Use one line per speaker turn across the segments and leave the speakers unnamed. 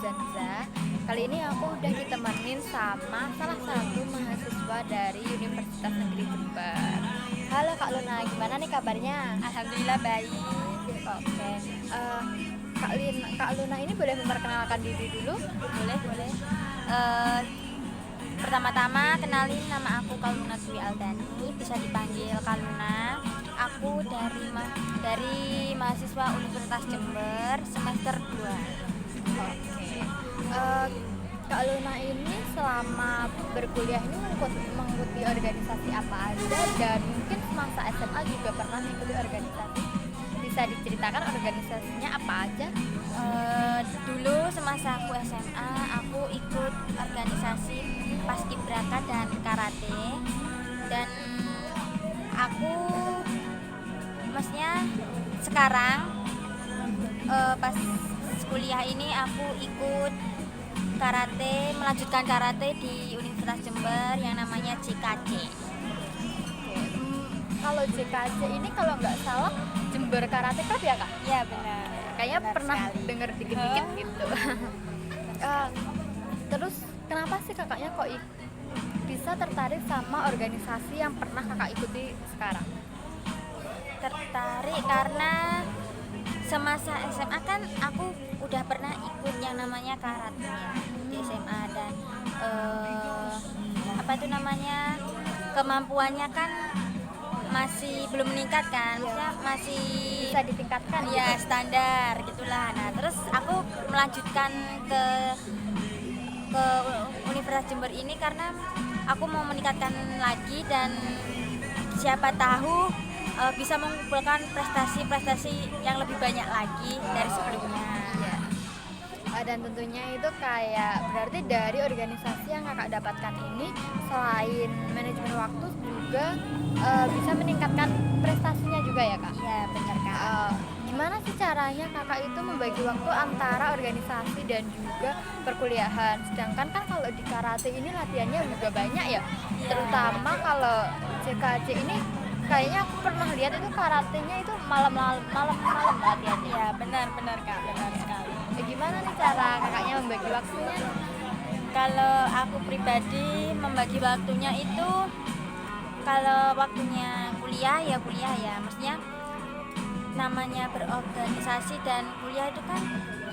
Zanza. Kali ini aku udah ditemenin sama salah satu mahasiswa dari Universitas Negeri Jember. Halo Kak Luna, gimana nih kabarnya?
Alhamdulillah baik.
Oke. Kak Luna ini boleh memperkenalkan diri dulu?
Boleh. Eh, Pertama-tama kenalin, nama aku Kaluna Dwi Aldani, bisa dipanggil Kaluna. Aku dari mahasiswa Universitas Jember semester 2.
Oke. Eh, Kak Luna ini selama berkuliah ini mengikuti organisasi apa aja, dan mungkin semasa SMA juga pernah mengikuti organisasi. Bisa diceritakan organisasinya apa aja?
Dulu semasa aku SMA, aku ikut organisasi paskibraka dan karate, dan aku maksudnya sekarang pas kuliah ini aku ikut karate, melanjutkan karate di Universitas Jember yang namanya JKC.
Kalau JKC ini kalau nggak salah Jember Karate Club ya Kak?
Ya benar.
Kayaknya
Benar
pernah
sekali.
dengar dikit-dikit gitu. Terus kenapa sih kakaknya kok bisa tertarik sama organisasi yang pernah kakak ikuti sekarang?
Tertarik karena semasa SMA kan aku udah pernah ikut yang namanya karate ya di SMA, dan apa itu namanya, kemampuannya kan masih belum meningkat kan, maksudnya masih
Bisa ditingkatkan
ya
gitu?
standar gitulah. Nah terus aku melanjutkan ke Universitas Jember ini karena aku mau meningkatkan lagi, dan siapa tahu bisa mengumpulkan prestasi-prestasi yang lebih banyak lagi dari sebelumnya.
Iya. Dan tentunya itu kayak berarti dari organisasi yang kakak dapatkan ini selain manajemen waktu juga bisa meningkatkan prestasinya juga ya Kak?
Iya benar Kak.
Gimana sih caranya kakak itu membagi waktu antara organisasi dan juga perkuliahan? Sedangkan kan kalau di karate ini latihannya juga banyak ya, terutama kalau JKC ini kayaknya aku pernah lihat itu karatenya itu malam latihannya.
Iya benar Kak, benar sekali.
Gimana nih cara kakaknya membagi waktunya?
Kalau aku pribadi membagi waktunya itu, kalau waktunya kuliah ya, maksudnya namanya berorganisasi dan kuliah itu kan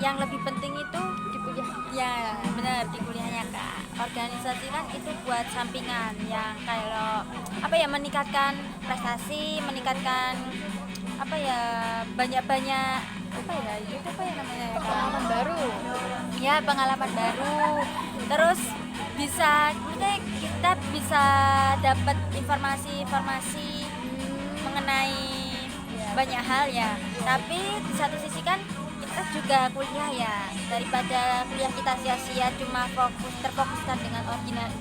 yang lebih penting itu
Di kuliah.
ya benar di kuliahnya Kak. Organisasi kan itu buat sampingan yang kalau apa ya, meningkatkan prestasi, meningkatkan apa ya, banyak-banyak apa ya, itu apa ya namanya ya Kak?
Pengalaman baru.
Ya pengalaman baru, terus bisa kita bisa dapat informasi mengenai banyak hal ya. Tapi di satu sisi kan kita juga kuliah ya, daripada kuliah kita sia-sia cuma terfokuskan dengan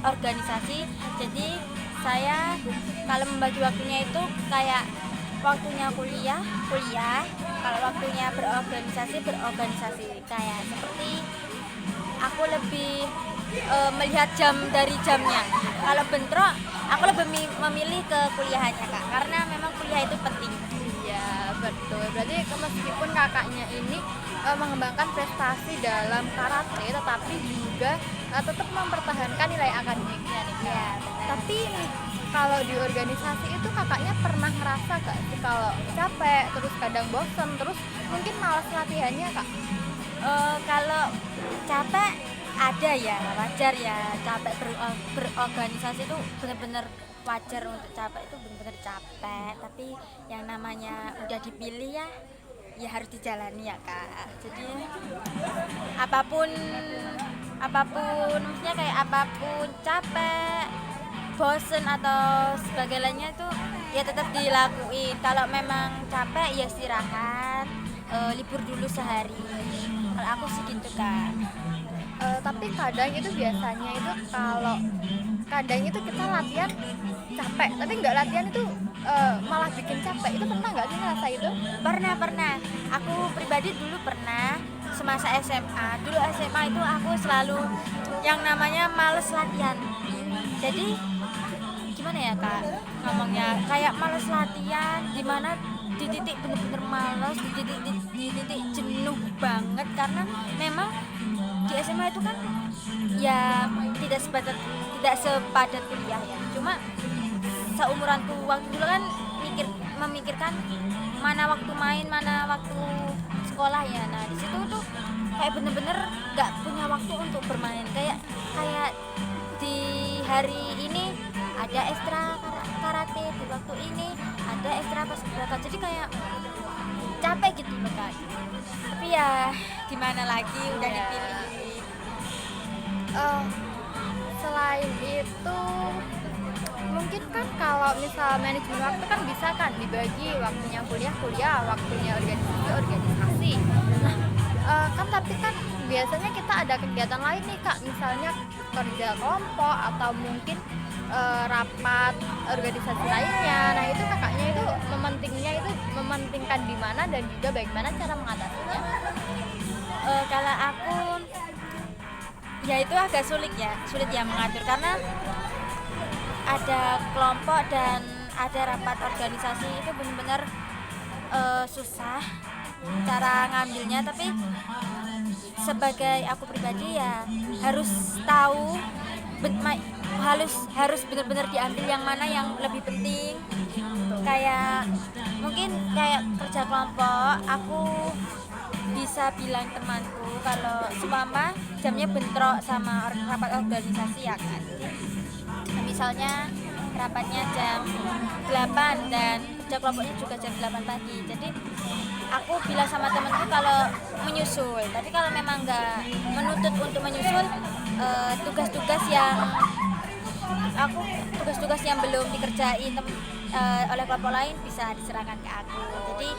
organisasi. Jadi saya kalau membagi waktunya itu kayak waktunya kuliah, kalau waktunya berorganisasi, kayak seperti aku lebih melihat jam dari jamnya. Kalau bentrok, aku lebih memilih ke kuliahannya Kak, karena memang kuliah itu penting.
Iya betul. Berarti meskipun kakaknya ini mengembangkan prestasi dalam karate, tetapi juga tetap mempertahankan nilai akademiknya nih Kak.
Iya,
Tapi nih, kalau di organisasi itu kakaknya pernah ngerasa gak sih kalau capek, terus kadang bosen, terus mungkin malas latihannya Kak?
Kalau capek ada ya, wajar ya, capek berorganisasi itu benar-benar wajar. Untuk capek itu benar-benar capek, tapi yang namanya udah dipilih ya harus dijalani ya Kak. Jadi apapun maksudnya kayak apapun, capek, bosen atau sebagainya itu ya tetap dilakuin. Kalau memang capek ya istirahat, libur dulu sehari. Kalau aku sih gitu Kak.
Tapi kadang itu biasanya itu kalau kadang itu kita latihan capek, tapi nggak latihan itu malah bikin capek. Itu pernah nggak sih ngerasa itu?
Pernah. Aku pribadi dulu pernah semasa SMA. Dulu SMA itu aku selalu yang namanya males latihan. Jadi gimana ya Kak ngomongnya, kayak males latihan, dimana di titik bener-bener males, di titik jenuh banget, karena memang di SMA itu kan ya tidak sepadat kuliah ya. Cuma seumuranku waktu dulu kan memikirkan mana waktu main, mana waktu sekolah ya. Nah di situ tuh kayak bener-bener nggak punya waktu untuk bermain. Kayak di hari ini ada ekstra karate, di waktu ini ada ekstra paskibraka. Jadi kayak capek gitu loh Kak. Tapi ya gimana lagi, udah dipilih.
Selain itu mungkin kan kalau misal manajemen waktu kan bisa kan dibagi waktunya kuliah, waktunya organisasi. Nah, kan tapi kan biasanya kita ada kegiatan lain nih Kak, misalnya kerja kelompok atau mungkin rapat organisasi lainnya. Nah itu kakaknya itu mementingkan di mana dan juga bagaimana cara mengatasinya.
Kalau aku ya itu agak sulit ya mengatur karena ada kelompok dan ada rapat organisasi itu benar-benar susah cara ngambilnya. Tapi sebagai aku pribadi ya harus tahu harus benar-benar diambil yang mana yang lebih penting. Kayak mungkin kayak kerja kelompok, aku bisa bilang temanku kalau seumpama jamnya bentrok sama rapat organisasi ya kan. Misalnya rapatnya jam 8 dan kerja kelompoknya juga jam 8 pagi. Jadi aku bilang sama temanku kalau menyusul. Tapi kalau memang nggak menuntut untuk menyusul, tugas-tugas yang belum dikerjain oleh kelompok lain bisa diserahkan ke aku. Jadi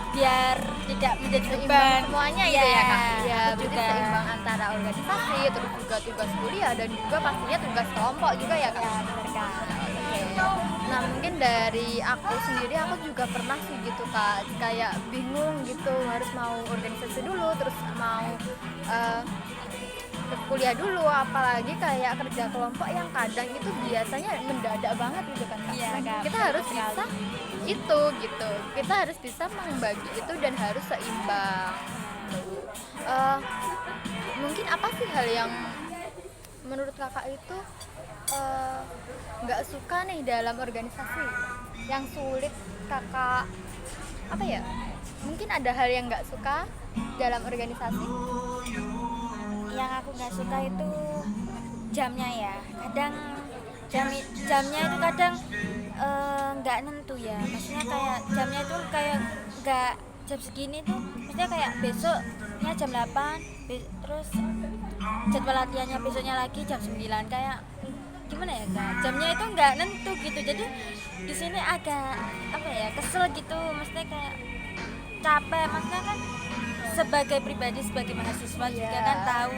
biar tidak menjadi beban
semuanya gitu ya Kak. Ya, berarti
juga
seimbang antara organisasi, terus juga tugas kuliah dan juga pastinya tugas kelompok juga ya Kak.
ya benar Kak.
Oke. Nah mungkin dari aku sendiri aku juga pernah sih gitu Kak, kayak bingung gitu harus mau organisasi dulu terus mau kuliah dulu, apalagi kayak kerja kelompok yang kadang itu biasanya mendadak banget gitu kan Kak.
Iya,
Nah,
Kak,
kita harus bisa itu gitu, kita harus bisa membagi itu dan harus seimbang. Mungkin apa sih hal yang menurut kakak itu nggak suka nih dalam organisasi, yang sulit kakak apa ya, mungkin ada hal yang nggak suka dalam organisasi?
Yang aku nggak suka itu jamnya ya. Kadang jamnya itu kadang nggak nentu ya. Maksudnya kayak jamnya itu kayak nggak jam segini tuh. Maksudnya kayak besoknya jam 8, terus jadwal latihannya besoknya lagi jam 9. Kayak gimana ya Kak? Jamnya itu nggak nentu gitu. Jadi di sini agak apa ya, kesel gitu. Maksudnya kayak capek. Maksudnya kan sebagai pribadi, sebagai mahasiswa juga kan tahu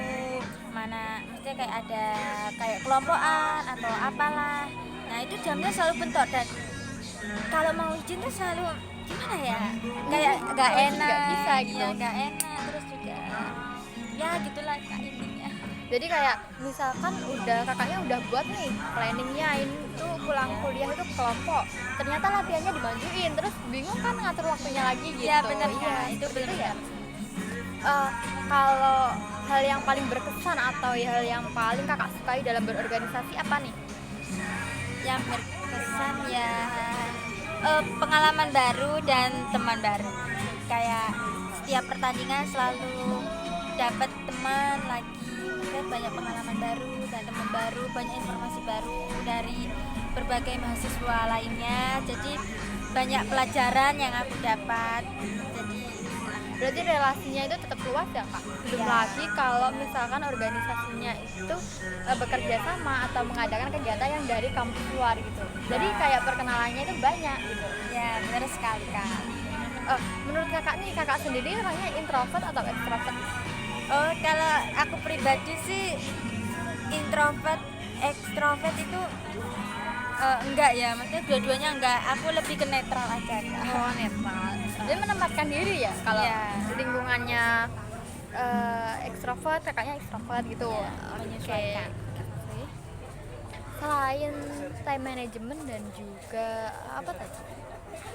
mana, maksudnya kayak ada kayak kelompokan atau apalah. Nah itu jamnya selalu bentrok dan kalau mau izin tuh selalu gimana ya, kayak nggak enak,
nggak bisa gitu.
ya nggak enak. Terus juga ya gitulah Kak intinya.
Jadi kayak misalkan kakaknya udah buat nih planningnya ini tuh pulang kuliah itu kelompok, ternyata latihannya dimajuin, terus bingung kan ngatur waktunya lagi gitu.
Ya benar
Iya,
ya, itu benar ya.
Kalau hal yang paling berkesan atau hal yang paling kakak sukai dalam berorganisasi apa nih?
Yang berkesan ya pengalaman baru dan teman baru. Kayak setiap pertandingan selalu dapat teman lagi, mungkin banyak pengalaman baru dan teman baru, banyak informasi baru dari berbagai mahasiswa lainnya. Jadi banyak pelajaran yang aku dapat. Jadi
Berarti relasinya itu tetap luas ya Kak? Belum
Ya.
lagi kalau misalkan organisasinya itu bekerja sama atau mengadakan kegiatan yang dari kampus luar gitu. Jadi kayak perkenalannya itu banyak gitu.
ya benar sekali Kak.
Menurut kakak nih, kakak sendiri orangnya introvert atau extrovert?
Oh kalau aku pribadi sih introvert, extrovert itu enggak ya, maksudnya dua-duanya enggak. Aku lebih ke netral aja Kak.
Oh, netral. Dia menempatkan diri ya kalau
Iya.
lingkungannya ekstrovert, kakaknya ekstrovert gitu.
Iya,
Oke.
menyesuaikan.
Oke. Selain time management dan juga apa tadi?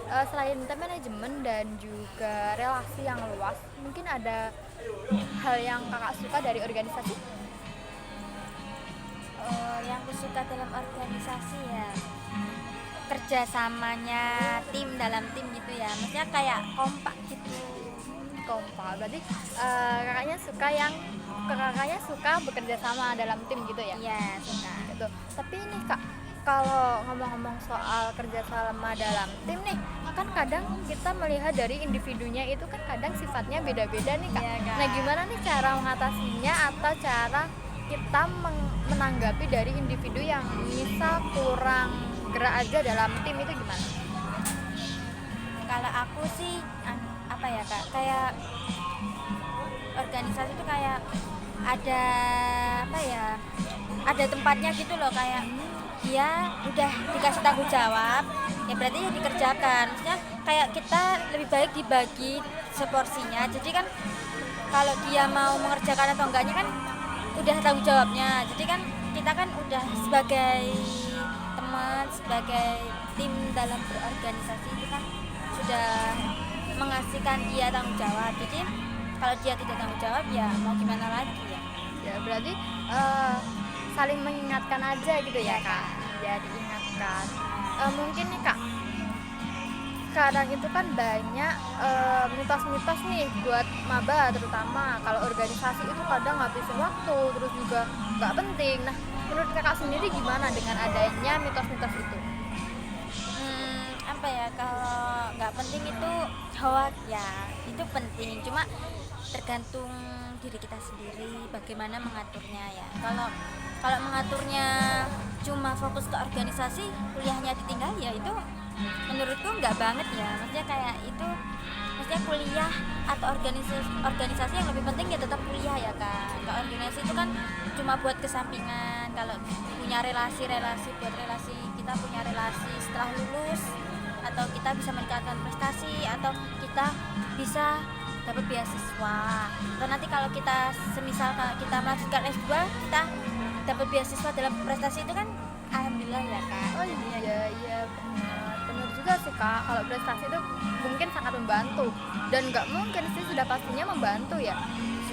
selain time manajemen dan juga relasi yang luas, mungkin ada hal yang kakak suka dari organisasi?
Yang aku suka dalam organisasi ya kerjasamanya tim dalam tim gitu ya, maksudnya kayak kompak gitu.
Kompak, berarti kakaknya suka bekerja sama dalam tim gitu ya?
Iya, suka.
Gitu. Tapi ini kak, kalau ngomong-ngomong soal kerja sama dalam tim nih, kan kadang kita melihat dari individunya itu kan kadang sifatnya beda-beda nih kak.
Iya, Kak.
Nah gimana nih cara mengatasinya atau cara kita menanggapi dari individu yang misal kurang gerak aja dalam tim itu gimana?
Kalau aku sih apa ya kak, kayak organisasi itu kayak ada apa ya, ada tempatnya gitu loh, kayak dia udah dikasih tanggung jawab ya berarti ya dikerjakan, maksudnya kayak kita lebih baik dibagi seporsinya, jadi kan kalau dia mau mengerjakan atau enggaknya kan udah tanggung jawabnya, jadi kan kita kan udah sebagai teman, sebagai tim dalam berorganisasi itu kan sudah mengasihkan dia tanggung jawab, jadi kalau dia tidak tanggung jawab ya mau gimana lagi ya.
Ya berarti saling mengingatkan aja gitu ya kak, ya diingatkan. Mungkin nih kak, sekarang itu kan banyak mitos-mitos nih buat maba, terutama kalau organisasi itu kadang ngabisin waktu, terus juga nggak penting. Nah menurut kakak sendiri gimana dengan adanya mitos-mitos itu?
Apa ya, kalau nggak penting itu hoax ya, itu penting, cuma tergantung diri kita sendiri bagaimana mengaturnya ya. Kalau mengaturnya cuma fokus ke organisasi, kuliahnya ditinggal ya itu menurutku nggak banget ya, maksudnya kayak itu, maksudnya kuliah atau organisasi yang lebih penting ya tetap kuliah ya kan. Kalau organisasi itu kan cuma buat kesampingan, kalau punya relasi buat relasi, kita punya relasi setelah lulus, atau kita bisa meningkatkan prestasi, atau kita bisa dapat beasiswa, atau nanti kalau kita semisal kita melanjutkan S2 kita dapat beasiswa dalam prestasi itu kan alhamdulillah ya kak.
Oh iya benar juga sih kak, kalau prestasi itu mungkin sangat membantu dan nggak mungkin sih, sudah pastinya membantu ya.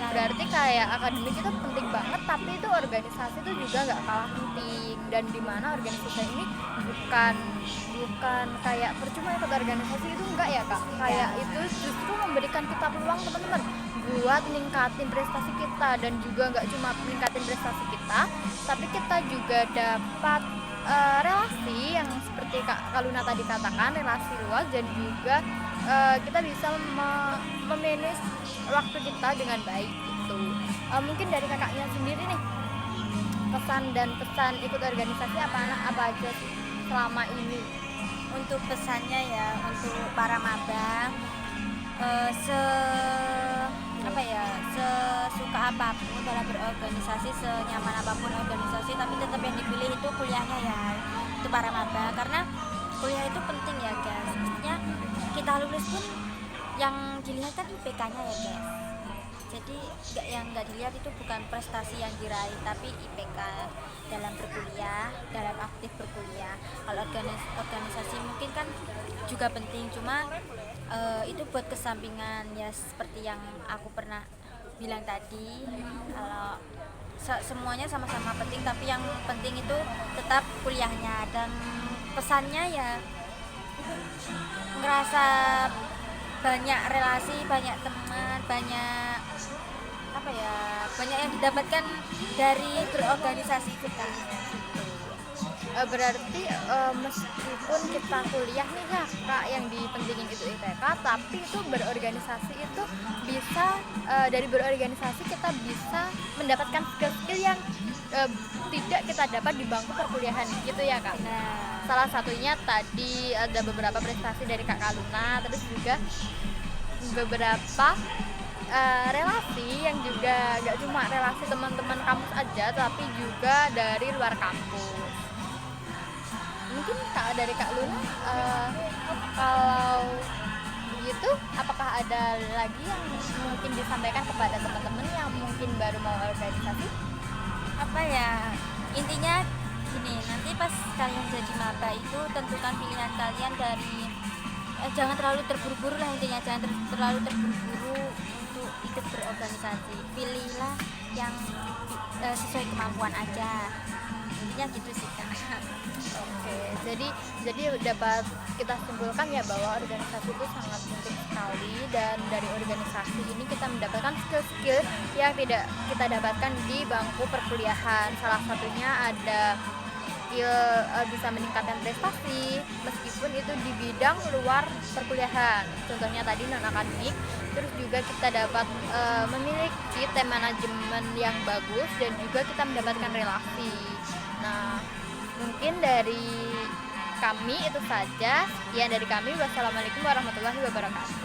Berarti kayak akademik itu penting banget, tapi itu organisasi itu juga nggak kalah penting, dan dimana organisasi ini bukan kayak percuma ikut organisasi itu, enggak ya kak, kayak itu justru memberikan kita peluang teman-teman buat ningkatin prestasi kita, dan juga nggak cuma meningkatin prestasi kita, tapi kita juga dapat relasi yang seperti Kak Luna tadi katakan, relasi luas, dan juga kita bisa memanage waktu kita dengan baik gitu. Mungkin dari kakaknya sendiri nih, pesan dan pesan ikut organisasi apa aja sih selama ini?
Untuk pesannya ya, untuk para maba, sesuka apapun dalam berorganisasi, senyaman apapun organisasi, tapi tetap yang dipilih itu kuliahnya ya, itu para maba, karena kuliah itu penting ya guys. Maksudnya kita lulus pun yang dilihat kan IPK-nya ya guys, jadi yang nggak dilihat itu bukan prestasi yang diraih, tapi IPK dalam berkuliah, dalam aktif berkuliah. Kalau organisasi mungkin kan juga penting, cuma itu buat kesampingan ya, seperti yang aku pernah bilang tadi, kalau semuanya sama-sama penting, tapi yang penting itu tetap kuliahnya. Dan pesannya ya ngerasa banyak relasi, banyak teman, banyak yang didapatkan dari berorganisasi kita.
Berarti meskipun kita kuliah nih ya kak, yang dipentingin itu IPK, tapi itu berorganisasi itu bisa dari berorganisasi kita bisa mendapatkan skill-skill yang tidak kita dapat di bangku perkuliahan gitu ya kak.
Nah,
Salah satunya tadi ada beberapa prestasi dari Kak Luna, terus juga beberapa relasi yang juga gak cuma relasi teman-teman kampus aja, tapi juga dari luar kampus. Mungkin dari Kak Luna, kalau gitu apakah ada lagi yang mungkin disampaikan kepada teman-teman yang mungkin baru mau organisasi?
apa ya, intinya gini, nanti pas kalian jadi maba itu tentukan pilihan kalian dari jangan terlalu terburu-buru lah, intinya jangan terlalu terburu-buru untuk ikut berorganisasi. Pilihlah yang sesuai kemampuan aja, intinya gitu sih Kak.
Oke, jadi dapat kita simpulkan ya bahwa organisasi itu sangat penting sekali, dan dari organisasi ini kita mendapatkan skill-skill yang tidak kita dapatkan di bangku perkuliahan. Salah satunya ada skill bisa meningkatkan prestasi meskipun itu di bidang luar perkuliahan. Contohnya tadi non akademik. Terus juga kita dapat memiliki time manajemen yang bagus, dan juga kita mendapatkan relasi. Nah, mungkin dari kami itu saja. Sekian dari kami. Wassalamualaikum warahmatullahi wabarakatuh.